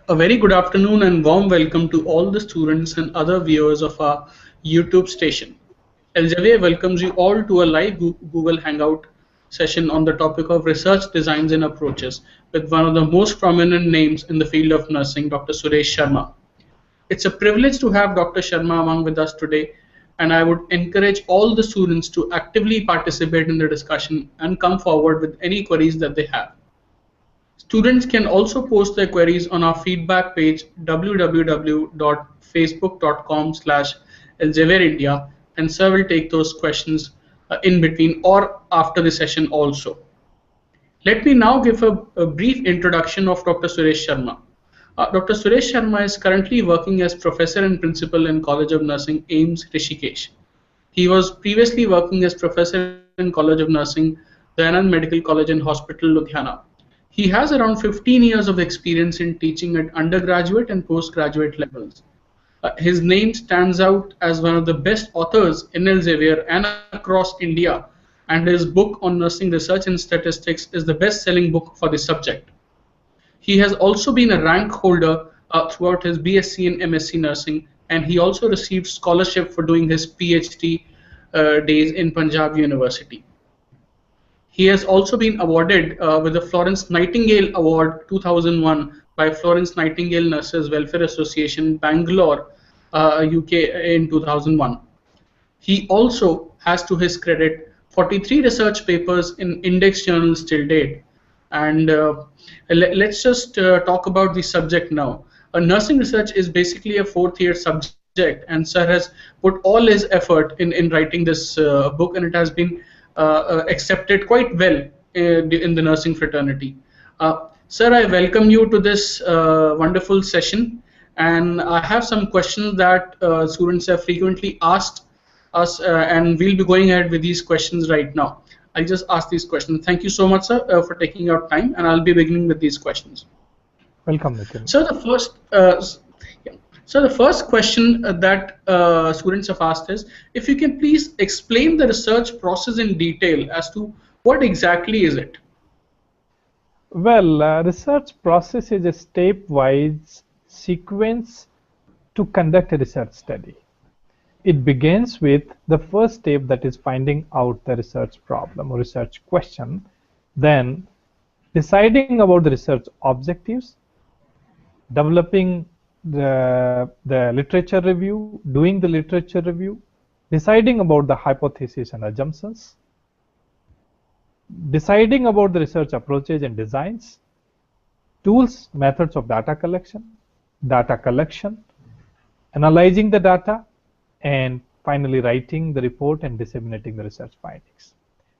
A very good afternoon and warm welcome to all the students and other viewers of our YouTube station. Elsevier welcomes you all to a live Google Hangout session on the topic of research designs and approaches with one of the most prominent names in the field of nursing, Dr. Suresh Sharma. It's a privilege to have Dr. Sharma among with us today, and I would encourage all the students to actively participate in the discussion and come forward with any queries that they have. Students can also post their queries on our feedback page www.facebook.com/elsevierindia, and sir will take those questions in between or after the session also. Let me now give a brief introduction of Dr. Suresh Sharma. Dr. Suresh Sharma is currently working as Professor and Principal in College of Nursing, AIIMS, Rishikesh. He was previously working as Professor in College of Nursing, Dayanand Medical College and Hospital, Ludhiana. He has around 15 years of experience in teaching at undergraduate and postgraduate levels. His name stands out as one of the best authors in Elsevier and across India, and his book on nursing research and statistics is the best-selling book for this subject. He has also been a rank holder throughout his BSc and MSc nursing, and he also received scholarship for doing his PhD days in Punjab University. He has also been awarded with the Florence Nightingale Award 2001 by Florence Nightingale Nurses Welfare Association, Bangalore, UK in 2001. He also has to his credit 43 research papers in index journals till date. And let's just talk about the subject now. Nursing research is basically a fourth-year subject, and sir has put all his effort in writing this book, and it has been accepted quite well in the nursing fraternity. Sir, I welcome you to this wonderful session, and I have some questions that students have frequently asked us, and we'll be going ahead with these questions right now. I'll just ask these questions. Thank you so much, sir, for taking your time, and I'll be beginning with these questions. Welcome, Nitin. So the first question that students have asked is, if you can please explain the research process in detail as to what exactly is it? Well, research process is a stepwise sequence to conduct a research study. It begins with the first step, that is finding out the research problem or research question, then deciding about the research objectives, developing the literature review, doing the literature review, deciding about the hypothesis and assumptions, deciding about the research approaches and designs, tools, methods of data collection, analyzing the data, and finally writing the report and disseminating the research findings.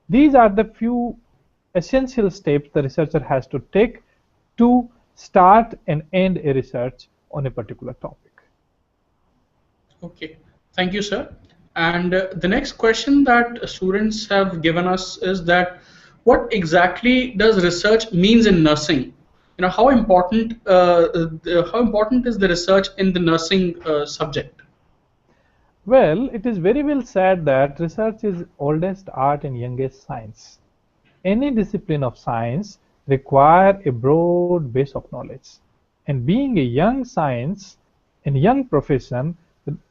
These are the few essential steps the researcher has to take to start and end a research on a particular topic. Okay, thank you, sir. And the next question that students have given us is that what exactly does research means in nursing? How important is the research in the nursing subject? Well, it is very well said that research is oldest art and youngest science. Any discipline of science requires a broad base of knowledge. And being a young science and young profession,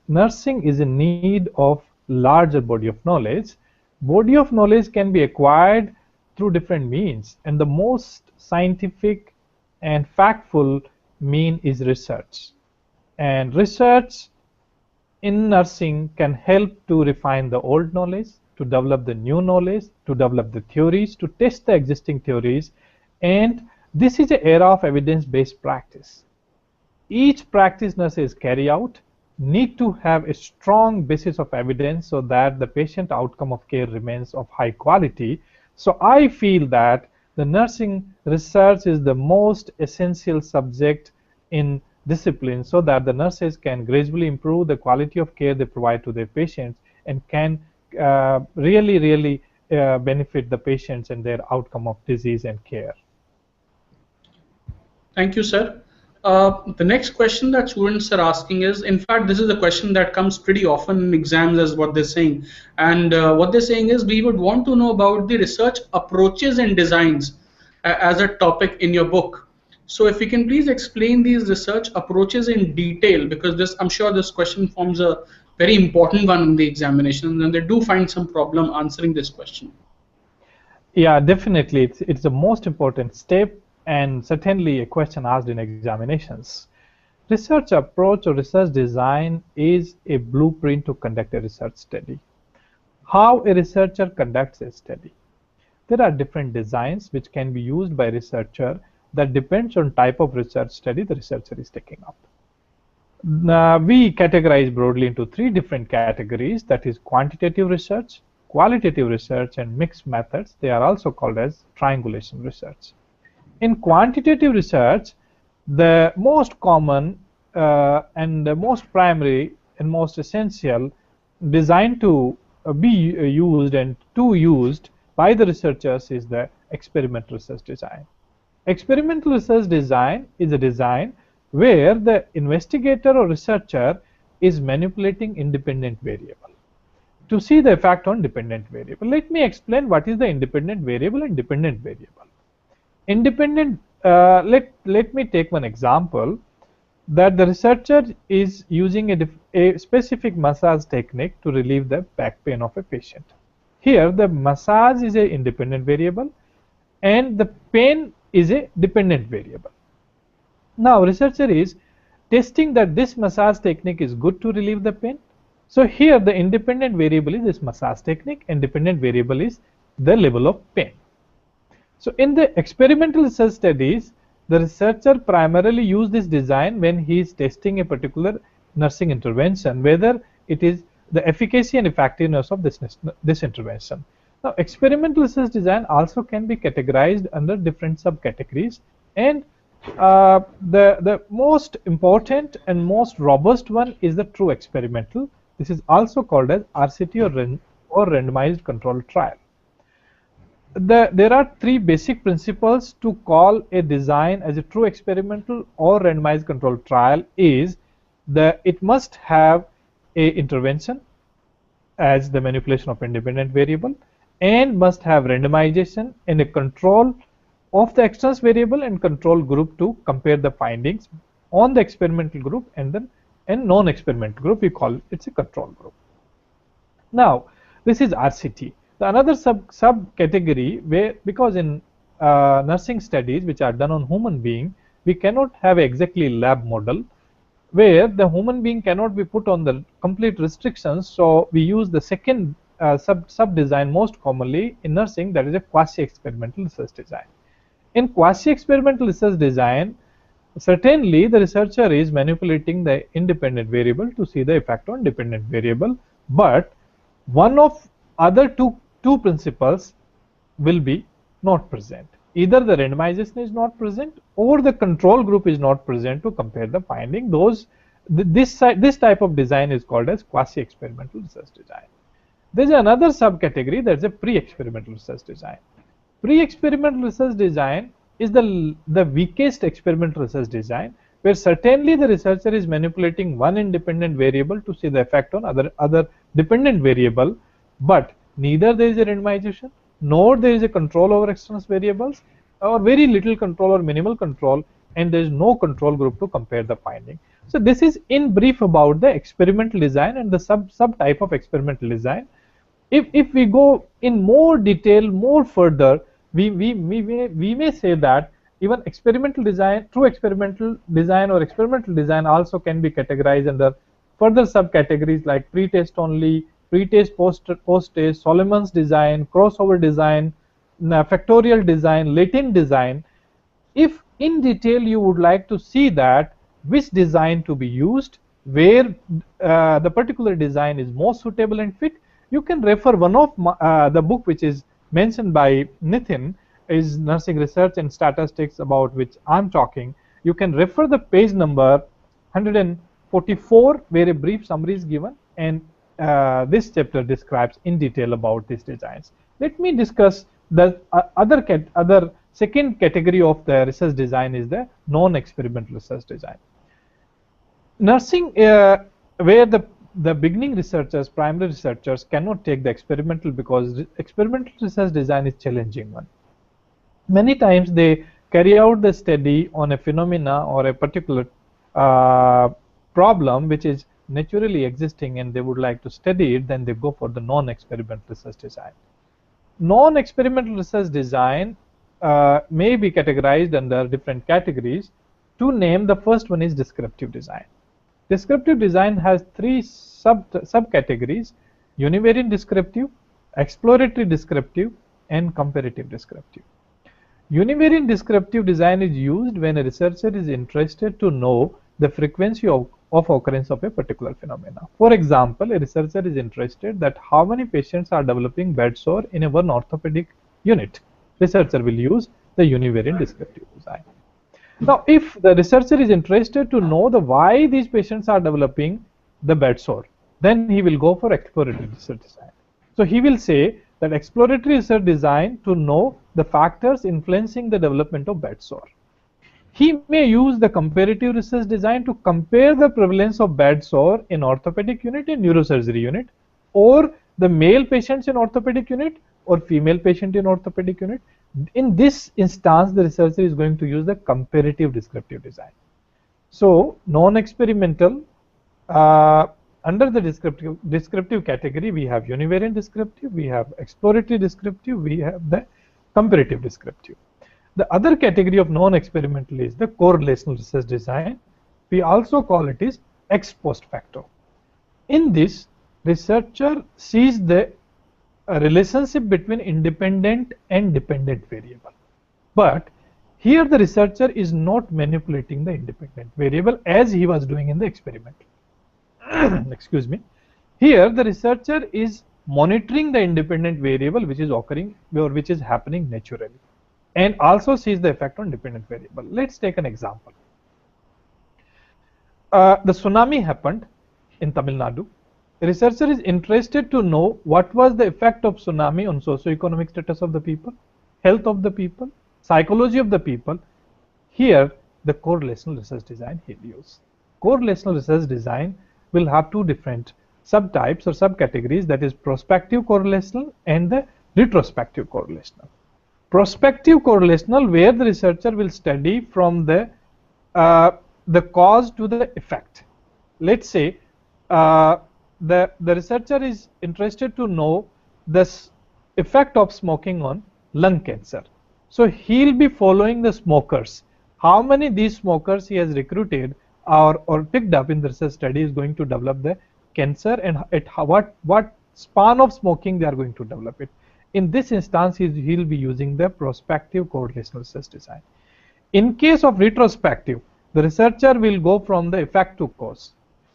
nursing is in need of larger body of knowledge. Body of knowledge can be acquired through different means, and the most scientific and factful mean is research. And research in nursing can help to refine the old knowledge, to develop the new knowledge, to develop the theories, to test the existing theories, and this is an era of evidence-based practice. Each practice nurses carry out need to have a strong basis of evidence so that the patient outcome of care remains of high quality. So I feel that the nursing research is the most essential subject in discipline so that the nurses can gradually improve the quality of care they provide to their patients and can really benefit the patients and their outcome of disease and care. Thank you, sir. The next question that students are asking is, in fact, this is a question that comes pretty often in exams as what they're saying. And what they're saying is, we would want to know about the research approaches and designs as a topic in your book. So if you can please explain these research approaches in detail, because this, I'm sure this question forms a very important one in the examination, and they do find some problem answering this question. Yeah, definitely. It's the most important step and certainly a question asked in examinations. Research approach or research design is a blueprint to conduct a research study. How a researcher conducts a study. There are different designs which can be used by researcher that depends on type of research study the researcher is taking up. We categorize broadly into three different categories, that is quantitative research, qualitative research, and mixed methods. They are also called as triangulation research. In quantitative research, the most common and the most primary and most essential designed to be used and to used by the researchers is the experimental research design. Experimental research design is a design where the investigator or researcher is manipulating independent variable to see the effect on dependent variable. Let me explain what is the independent variable and dependent variable. Independent, let me take one example, that the researcher is using a specific massage technique to relieve the back pain of a patient. Here the massage is a independent variable and the pain is a dependent variable. Now researcher is testing that this massage technique is good to relieve the pain. So here the independent variable is this massage technique and dependent variable is the level of pain. So in the experimental research studies, the researcher primarily use this design when he is testing a particular nursing intervention, whether it is the efficacy and effectiveness of this intervention. Now experimental research design also can be categorized under different subcategories, and the most important and most robust one is the true experimental. This is also called as RCT or randomized controlled trial. There are three basic principles to call a design as a true experimental or randomized controlled trial. Is that it must have a intervention as the manipulation of independent variable, and must have randomization and a control of the external variable and control group to compare the findings on the experimental group and then non-experimental group. We call it's a control group. Now this is RCT. The another subcategory, where because in nursing studies which are done on human being, we cannot have exactly lab model where the human being cannot be put on the complete restrictions. So we use the second sub design most commonly in nursing, that is a quasi-experimental research design. In quasi-experimental research design, certainly the researcher is manipulating the independent variable to see the effect on dependent variable, but one of other two principles will be not present. Either the randomization is not present or the control group is not present to compare the finding. This type of design is called as quasi-experimental research design. There is another subcategory, that is a pre-experimental research design. Pre-experimental research design is the weakest experimental research design, where certainly the researcher is manipulating one independent variable to see the effect on other dependent variable, but neither there is a randomization nor there is a control over external variables, or very little control or minimal control, and there is no control group to compare the finding. So this is in brief about the experimental design and the sub type of experimental design. If we go in more detail, more further, we may say that even experimental design, true experimental design or experimental design also can be categorized under further subcategories like pre-test only, pre-test, post-test, Solomon's design, crossover design, factorial design, latent design. If in detail you would like to see that which design to be used, where the particular design is most suitable and fit, you can refer one of the book which is mentioned by Nitin, is Nursing Research and Statistics, about which I'm talking. You can refer the page number 144, where a brief summary is given, and this chapter describes in detail about these designs. Let me discuss the other second category of the research design, is the non-experimental research design. Nursing, where the beginning researchers, primary researchers cannot take the experimental, because experimental research design is challenging one. Many times they carry out the study on a phenomena or a particular problem which is naturally existing and they would like to study it, then they go for the non-experimental research design. Non-experimental research design may be categorized under different categories. To name, the first one is descriptive design. Descriptive design has three subcategories: univariate descriptive, exploratory descriptive, and comparative descriptive. Univariate descriptive design is used when a researcher is interested to know the frequency of occurrence of a particular phenomena. For example, a researcher is interested that how many patients are developing bed sore in a one orthopedic unit. Researcher will use the univariate descriptive design. Now, if the researcher is interested to know the why these patients are developing the bed sore, then he will go for exploratory research design. So he will say that exploratory research design to know the factors influencing the development of bed sore. He may use the comparative research design to compare the prevalence of bed sore in orthopedic unit and neurosurgery unit, or the male patients in orthopedic unit or female patient in orthopedic unit. In this instance, the researcher is going to use the comparative descriptive design. So non-experimental, under the descriptive category, we have univariate descriptive, we have exploratory descriptive, we have the comparative descriptive. The other category of non-experimental is the correlational research design. We also call it is ex post facto. In this, researcher sees the relationship between independent and dependent variable. But here the researcher is not manipulating the independent variable as he was doing in the experiment. Excuse me. Here the researcher is monitoring the independent variable which is occurring or which is happening naturally, and also sees the effect on dependent variable. Let's take an example. The tsunami happened in Tamil Nadu. The researcher is interested to know what was the effect of tsunami on socio-economic status of the people, health of the people, psychology of the people. Here the correlational research design he will use. Correlational research design will have two different subtypes or subcategories, that is prospective correlational and the retrospective correlational. Prospective correlational, where the researcher will study from the cause to the effect. Let's say the researcher is interested to know the effect of smoking on lung cancer. So he'll be following the smokers. How many these smokers he has recruited or picked up in the research study is going to develop the cancer, and at what span of smoking they are going to develop it. In this instance, he'll be using the prospective correlational research design. In case of retrospective, the researcher will go from the effect to cause.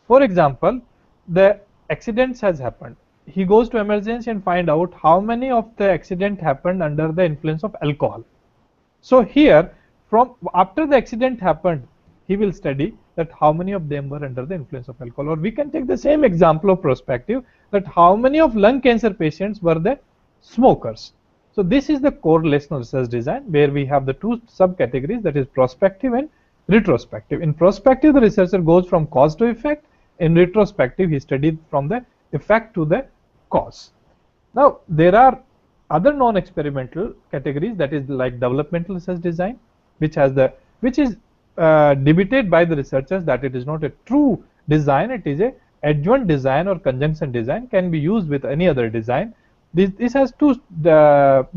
For example, the accident has happened. He goes to emergency and find out how many of the accident happened under the influence of alcohol. So here, from after the accident happened, he will study that how many of them were under the influence of alcohol. Or we can take the same example of prospective, that how many of lung cancer patients were the smokers. So this is the correlational research design, where we have the two subcategories, that is prospective and retrospective. In prospective, the researcher goes from cause to effect. In retrospective, he studied from the effect to the cause. Now there are other non-experimental categories, that is like developmental research design, which is debated by the researchers that it is not a true design, it is a adjoint design or conjunction design, can be used with any other design. This has two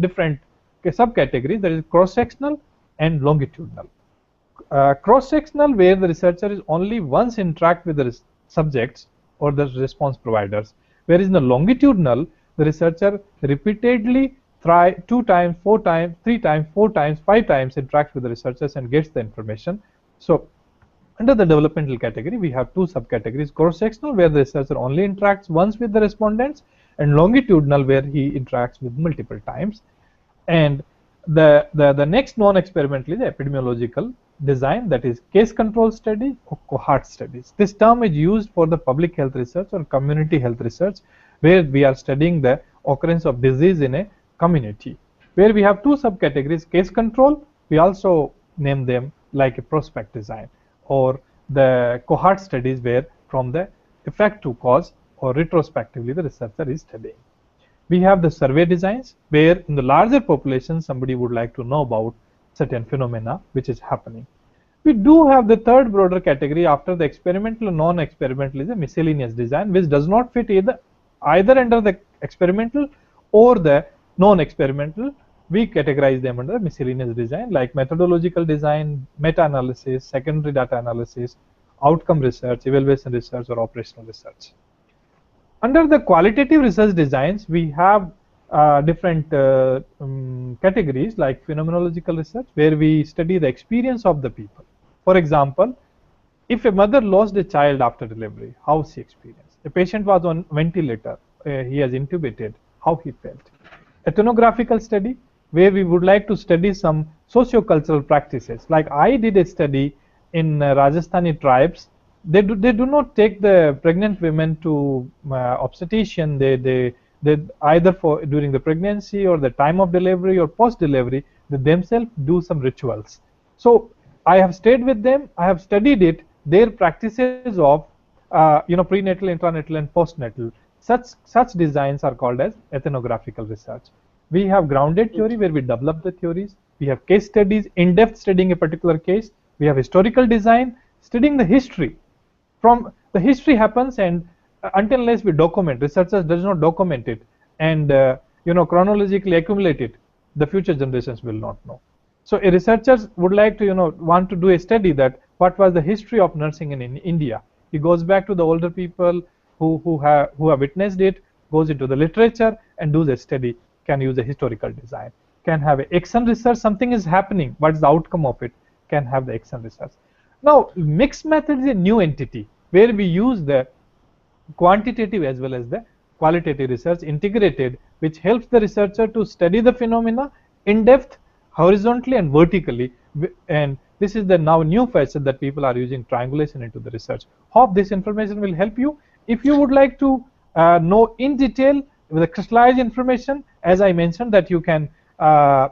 different subcategories, that is cross-sectional and longitudinal. Cross-sectional, where the researcher is only once interact with the subjects or the response providers, whereas in the longitudinal, the researcher repeatedly try 2 times, 4 times, 3 times, 4 times, 5 times interacts with the researchers and gets the information. So under the developmental category, we have two subcategories: cross-sectional, where the researcher only interacts once with the respondents, and longitudinal, where he interacts with multiple times. And the next non-experimental is epidemiological design, that is case control studies or cohort studies. This term is used for the public health research or community health research, where we are studying the occurrence of disease in a community, where we have two subcategories: case control, we also name them like a prospect design, or the cohort studies, where from the effect to cause or retrospectively the researcher is studying. We have the survey designs, where in the larger population somebody would like to know about certain phenomena which is happening. We do have the third broader category after the experimental and non-experimental is a miscellaneous design, which does not fit either under the experimental or the non-experimental. We categorize them under miscellaneous design, like methodological design, meta-analysis, secondary data analysis, outcome research, evaluation research, or operational research. Under the qualitative research designs, we have different categories like phenomenological research, where we study the experience of the people. For example, if a mother lost a child after delivery, how she experienced. A patient was on ventilator, he has intubated, how he felt. Ethnographical study, where we would like to study some socio-cultural practices. Like I did a study in Rajasthani tribes. They do not take the pregnant women to obstetrician. They either for during the pregnancy or the time of delivery or post delivery, they themselves do some rituals. So I have stayed with them. I have studied it. Their practices of prenatal, intranatal, and postnatal. Such designs are called as ethnographical research. We have grounded theory where we develop the theories. We have case studies, in-depth studying a particular case. We have historical design, studying the history. From the history happens, and until unless we document, researchers does not document it and chronologically accumulate it, the future generations will not know. So a researcher would like to want to do a study that what was the history of nursing in India. He goes back to the older people who have witnessed it, goes into the literature and does a study. Can use a historical design. Can have a action research. Something is happening. What's the outcome of it? Can have the action research. Now, mixed method is a new entity where we use the quantitative as well as the qualitative research integrated, which helps the researcher to study the phenomena in depth, horizontally and vertically. And this is the now new facet that people are using triangulation into the research. Hope this information will help you. If you would like to know in detail with the crystallized information, as I mentioned, that you can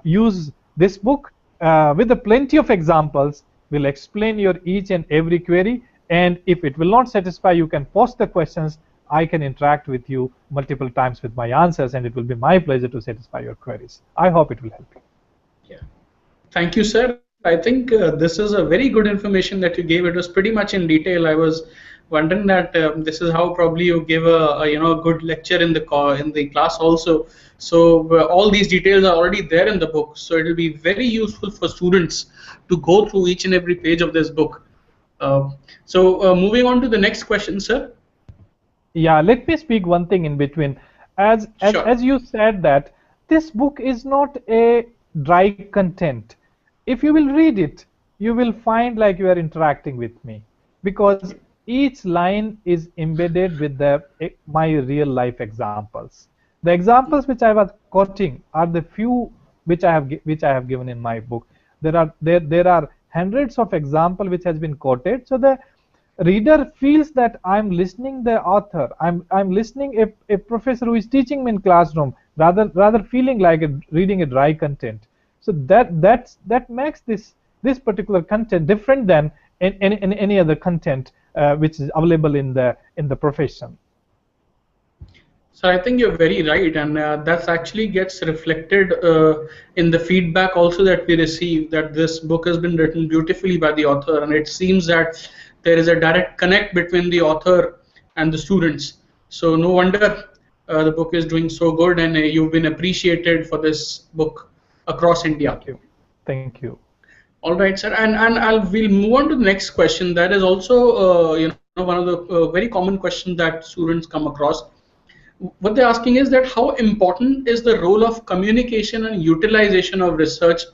use this book with the plenty of examples. Will explain your each and every query, and if it will not satisfy, you can post the questions. I can interact with you multiple times with my answers, and it will be my pleasure to satisfy your queries. I hope it will help you. Yeah. Thank you, sir. I think this is a very good information that you gave. It was pretty much in detail. I was wondering that this is how probably you give a good lecture in the class also. So all these details are already there in the book. So it will be very useful for students to go through each and every page of this book. So moving on to the next question, sir. Yeah, let me speak one thing in between. As you said that this book is not a dry content. If you will read it, you will find like you are interacting with me, because each line is embedded with my real life examples. The examples which I was quoting are the few which I have given in my book. There are hundreds of examples which has been quoted. So the reader feels that I'm listening the author. I'm listening a professor who is teaching me in classroom, rather feeling like reading a dry content. So that makes this particular content different than any other content which is available in the profession. So I think you're very right, and that actually gets reflected in the feedback also that we receive, that this book has been written beautifully by the author, and it seems that there is a direct connect between the author and the students. So no wonder the book is doing so good, and you've been appreciated for this book across India. Thank you. Thank you. All right, sir, and we'll move on to the next question. That is also one of the very common questions that students come across. What they're asking is that how important is the role of communication and utilization of research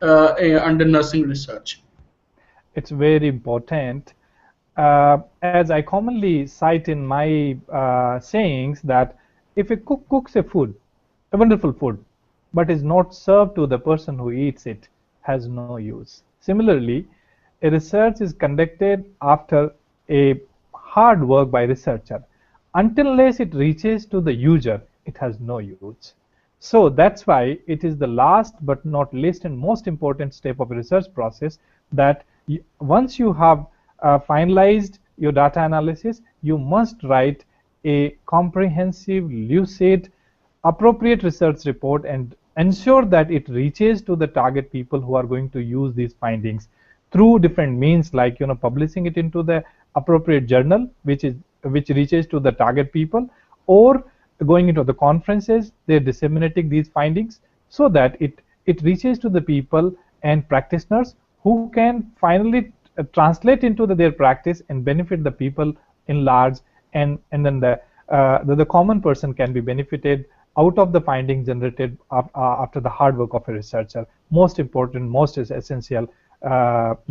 under nursing research? It's very important. As I commonly cite in my sayings, that if a cook cooks a wonderful food, but is not served to the person who eats it, has no use. Similarly, a research is conducted after a hard work by researcher. Until unless it reaches to the user, it has no use. So that's why it is the last but not least and most important step of a research process, that once you have finalized your data analysis, you must write a comprehensive, lucid, appropriate research report and ensure that it reaches to the target people who are going to use these findings through different means, like publishing it into the appropriate journal which reaches to the target people, or going into the conferences, they're disseminating these findings so that it reaches to the people and practitioners who can finally translate into their practice and benefit the people in large, and then the common person can be benefited out of the findings generated after the hard work of a researcher. Most important, most essential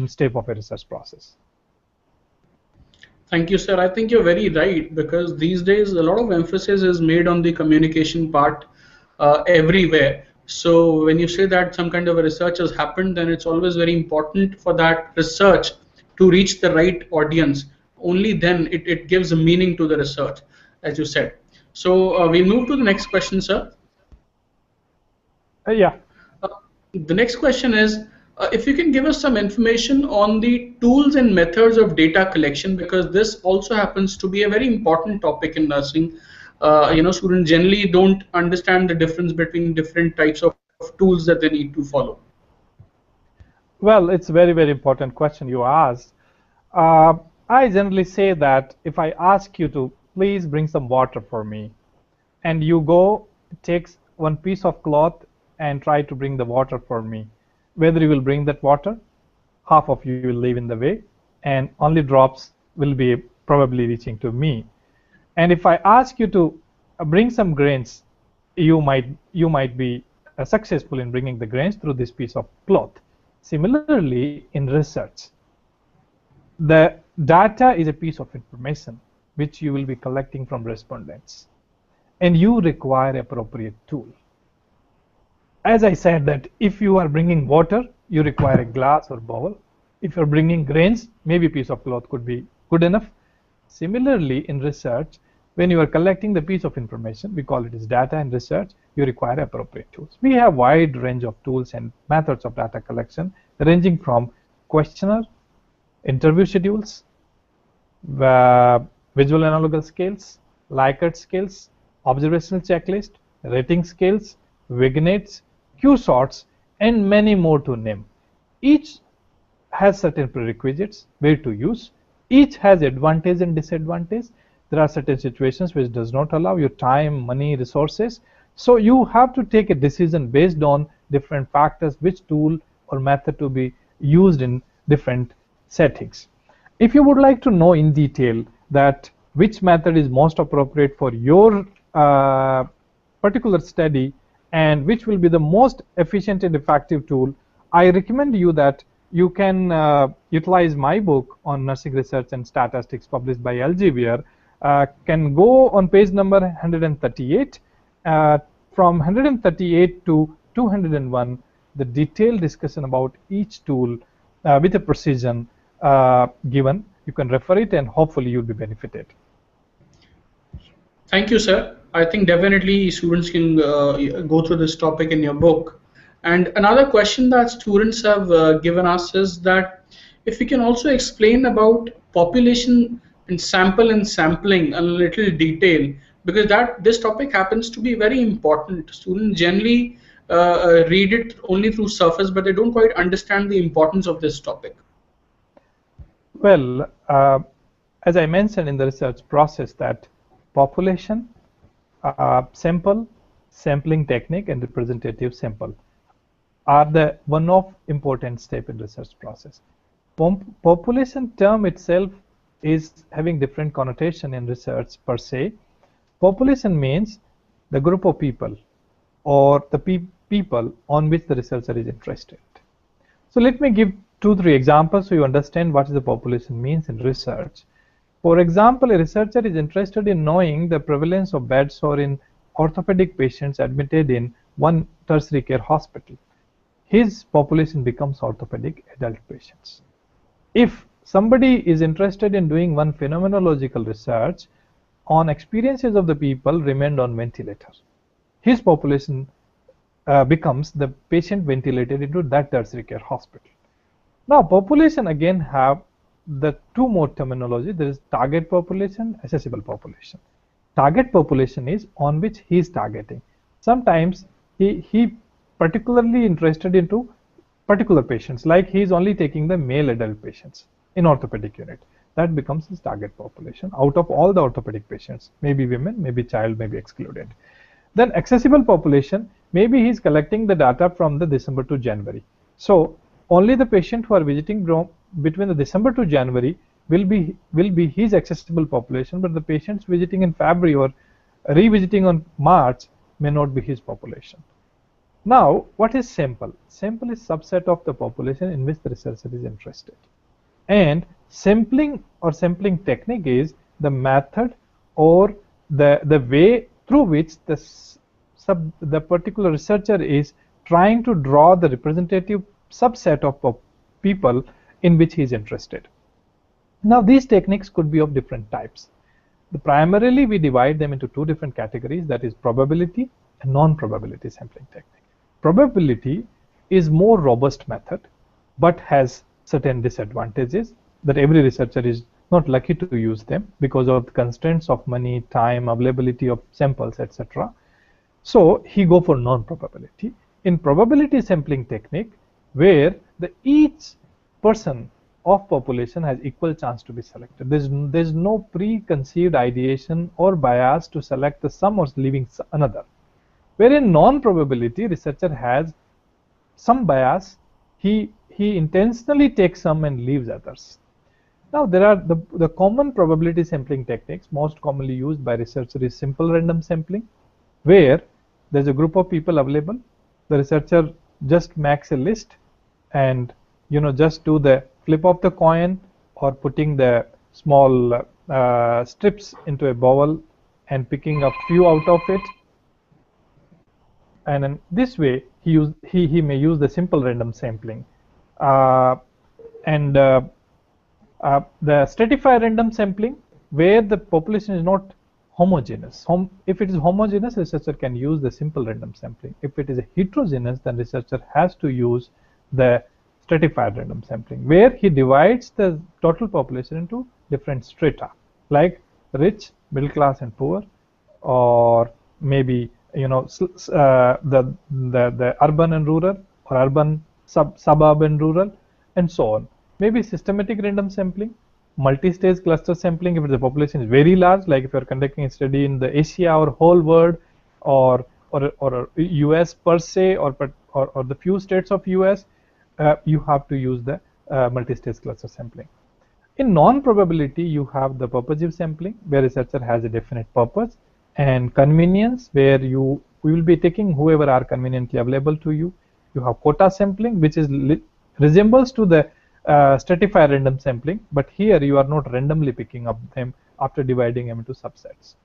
step of a research process. Thank you, sir. I think you're very right, because these days a lot of emphasis is made on the communication part everywhere. So when you say that some kind of a research has happened, then it's always very important for that research to reach the right audience. Only then it gives a meaning to the research, as you said. So we move to the next question, sir. Yeah. Uh, the next question is, if you can give us some information on the tools and methods of data collection, because this also happens to be a very important topic in nursing. Students generally don't understand the difference between different types of tools that they need to follow. Well, it's a very, very important question you asked. Uh, I generally say that if I ask you to please bring some water for me, and you go take one piece of cloth and try to bring the water for me, whether you will bring that water, half of you will leave in the way, and only drops will be probably reaching to me. And if I ask you to bring some grains, you might be successful in bringing the grains through this piece of cloth. Similarly, in research, the data is a piece of information which you will be collecting from respondents, and you require appropriate tool. As I said, that if you are bringing water, you require a glass or bowl. If you're bringing grains, maybe a piece of cloth could be good enough. Similarly, in research, when you are collecting the piece of information, we call it as data in research, you require appropriate tools. We have wide range of tools and methods of data collection, ranging from questionnaire, interview schedules, visual analog scales, Likert scales, observational checklist, rating scales, vignettes, Q sorts, and many more to name. Each has certain prerequisites where to use. Each has advantage and disadvantage. There are certain situations which does not allow your time, money, resources. So you have to take a decision based on different factors, which tool or method to be used in different settings. If you would like to know in detail that which method is most appropriate for your particular study and which will be the most efficient and effective tool, I recommend you that you can utilize my book on nursing research and statistics published by Elsevier. Can go on page number 138. From 138 to 201, the detailed discussion about each tool with a precision given. You can refer it, and hopefully you'll be benefited. Thank you, sir. I think definitely students can go through this topic in your book. And another question that students have given us is that if we can also explain about population and sampling in a little detail, because that this topic happens to be very important. Students generally read it only through surface, but they don't quite understand the importance of this topic. Well, as I mentioned in the research process, that population, sample, sampling technique, and representative sample are the one of important step in research process. Population term itself is having different connotation in research per se. Population means the group of people or the people on which the researcher is interested. So let me give 2-3 examples so you understand what is the population means in research. For example, a researcher is interested in knowing the prevalence of bed sore in orthopedic patients admitted in one tertiary care hospital. His population becomes orthopedic adult patients. If somebody is interested in doing one phenomenological research on experiences of the people remained on ventilator, his population becomes the patient ventilated into that tertiary care hospital. Now, population again have the two more terminology. There is target population, accessible population. Target population is on which he is targeting. Sometimes he particularly interested into particular patients, like he is only taking the male adult patients in orthopedic unit. That becomes his target population out of all the orthopedic patients, maybe women, maybe child, maybe excluded. Then accessible population, maybe he is collecting the data from the December to January. So only the patient who are visiting between the December to January will be his accessible population, but the patients visiting in February or revisiting on March may not be his population. Now, what is sample? Sample is subset of the population in which the researcher is interested. And sampling or sampling technique is the method or the way through which the particular researcher is trying to draw the representative subset of people in which he is interested. Now, these techniques could be of different types. Primarily, we divide them into two different categories, that is probability and non-probability sampling technique. Probability is more robust method, but has certain disadvantages that every researcher is not lucky to use them because of the constraints of money, time, availability of samples, etc. So he go for non-probability. In probability sampling technique, where each person of population has equal chance to be selected. There's no preconceived ideation or bias to select the some or leaving another. Wherein non-probability, researcher has some bias, he intentionally takes some and leaves others. Now there are the common probability sampling techniques most commonly used by researchers is simple random sampling, where there's a group of people available, the researcher just makes a list and just do the flip of the coin or putting the small strips into a bowl and picking a few out of it, and in this way he may use the simple random sampling. And the stratified random sampling, where the population is not homogeneous. If it is homogeneous, researcher can use the simple random sampling. If it is a heterogeneous, then researcher has to use the stratified random sampling, where he divides the total population into different strata, like rich, middle class, and poor, or maybe the urban and rural, or urban suburban rural, and so on. Maybe systematic random sampling, multi-stage cluster sampling if the population is very large, like if you are conducting a study in the Asia or whole world, or US per se, or the few states of US, you have to use the multi-stage cluster sampling. In non-probability, you have the purposive sampling, where researcher has a definite purpose, and convenience, where you will be taking whoever are conveniently available to you. You have quota sampling, which is resembles to the stratified random sampling, but here you are not randomly picking up them after dividing them into subsets.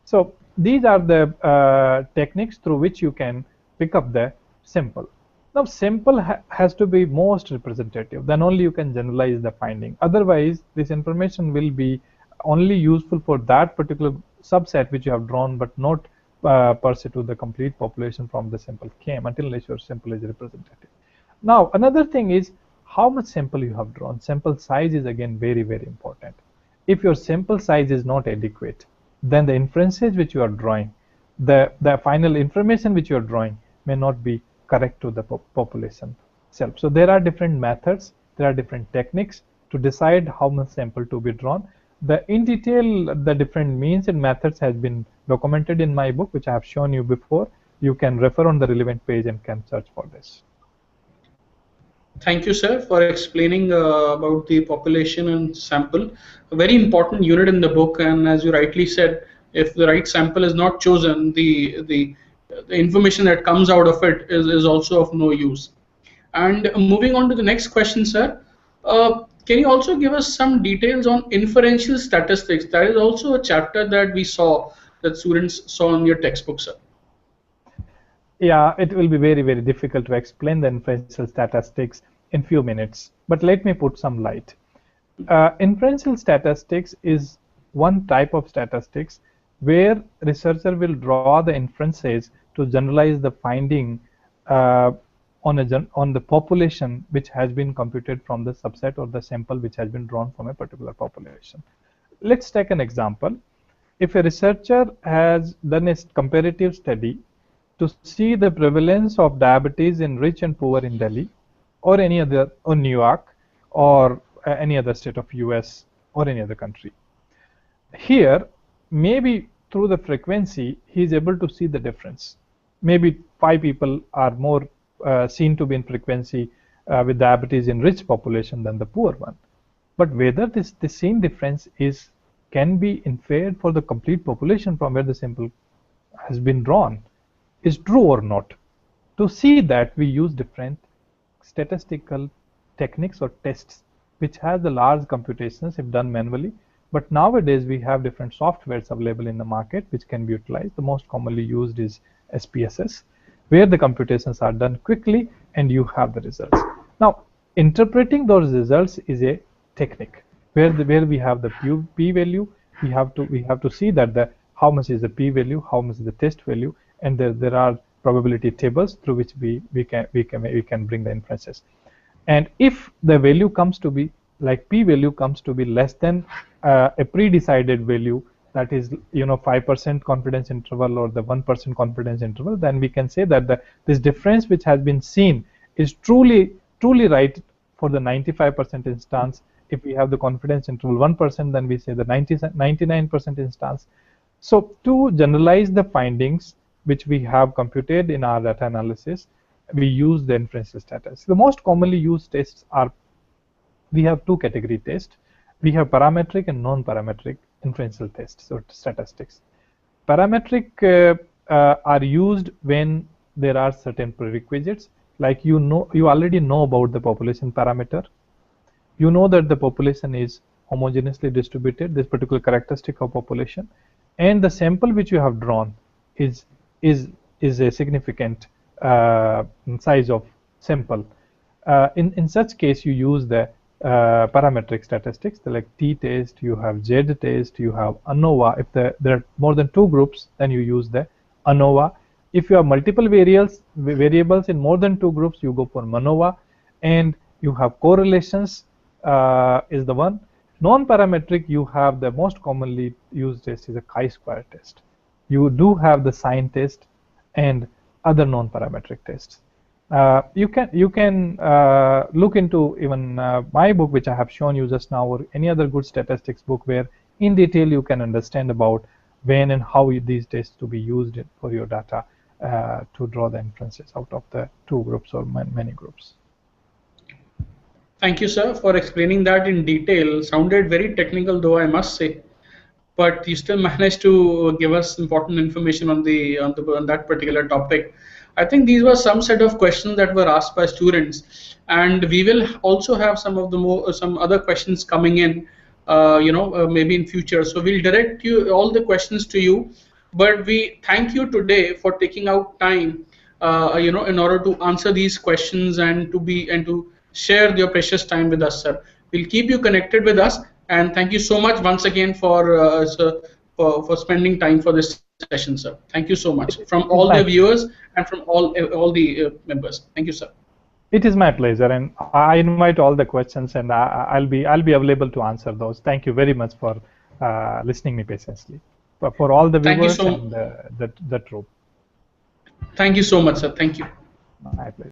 So these are the techniques through which you can pick up the sample. Now sample has to be most representative, then only you can generalize the finding. Otherwise, this information will be only useful for that particular subset which you have drawn, but not per se to the complete population from the sample came, until your sample is representative. Now another thing is how much sample you have drawn. Sample size is again very, very important. If your sample size is not adequate, then the inferences which you are drawing, the final information which you are drawing may not be correct to the population itself. So there are different methods, there are different techniques to decide how much sample to be drawn. In detail, the different means and methods has been documented in my book, which I have shown you before. You can refer on the relevant page and can search for this. Thank you, sir, for explaining about the population and sample, a very important unit in the book. And as you rightly said, if the right sample is not chosen, the information that comes out of it is also of no use. And moving on to the next question, sir, can you also give us some details on inferential statistics? That is also a chapter that we saw, that students saw in your textbook, sir. Yeah, it will be very, very difficult to explain the inferential statistics in few minutes, but let me put some light. Inferential statistics is one type of statistics where researcher will draw the inferences to generalize the finding on the population which has been computed from the subset or the sample which has been drawn from a particular population. Let's take an example. If a researcher has done a comparative study to see the prevalence of diabetes in rich and poor in Delhi or any other, or New York, or any other state of US or any other country. Here, maybe through the frequency, he is able to see the difference. Maybe 5 people are more seen to be in frequency with diabetes in rich population than the poor one. But whether the same difference can be inferred for the complete population from where the sample has been drawn is true or not. To see that, we use different statistical techniques or tests, which has the large computations if done manually. But nowadays we have different softwares available in the market which can be utilized. The most commonly used is SPSS, where the computations are done quickly and you have the results. Now, interpreting those results is a technique where we have the p-value. We have to see that how much is the p-value, how much is the test value, and there are probability tables through which we can bring the inferences. And if the value comes to be like p-value comes to be less than a pre-decided value, that is 5% confidence interval or the 1% confidence interval, then we can say that this difference which has been seen is truly right for the 95% instance. If we have the confidence interval 1%, then we say the 99% instance. So to generalize the findings which we have computed in our data analysis, we use the inferential statistics. The most commonly used tests are, we have two category tests. We have parametric and non-parametric inferential tests or statistics. Parametric are used when there are certain prerequisites, like you already know about the population parameter. You know that the population is homogeneously distributed, this particular characteristic of population, and the sample which you have drawn is a significant size of sample. In such case, you use the parametric statistics, like t-test, you have z-test, you have ANOVA. If there are more than 2 groups, then you use the ANOVA. If you have multiple variables in more than 2 groups, you go for MANOVA. And you have correlations is the one. Non-parametric, you have the most commonly used test is a chi-square test. You do have the sign test and other non-parametric tests. You can look into even my book, which I have shown you just now, or any other good statistics book, where in detail you can understand about when and how these tests to be used for your data to draw the inferences out of the 2 groups or many groups. Thank you, sir, for explaining that in detail. Sounded very technical, though, I must say, but you still managed to give us important information on that particular topic. I think these were some set of questions that were asked by students, and we will also have some other questions coming in, maybe in future. So we'll direct all the questions to you, but we thank you today for taking out time, in order to answer these questions and to share your precious time with us, sir. We'll keep you connected with us, and thank you so much once again for spending time for this session, sir. Thank you so much from all the viewers and from all the members. Thank you, sir. It is my pleasure, and I invite all the questions, and I'll be available to answer those. Thank you very much for listening me patiently. For all the viewers and the troop. Thank you so much, sir. Thank you. My pleasure.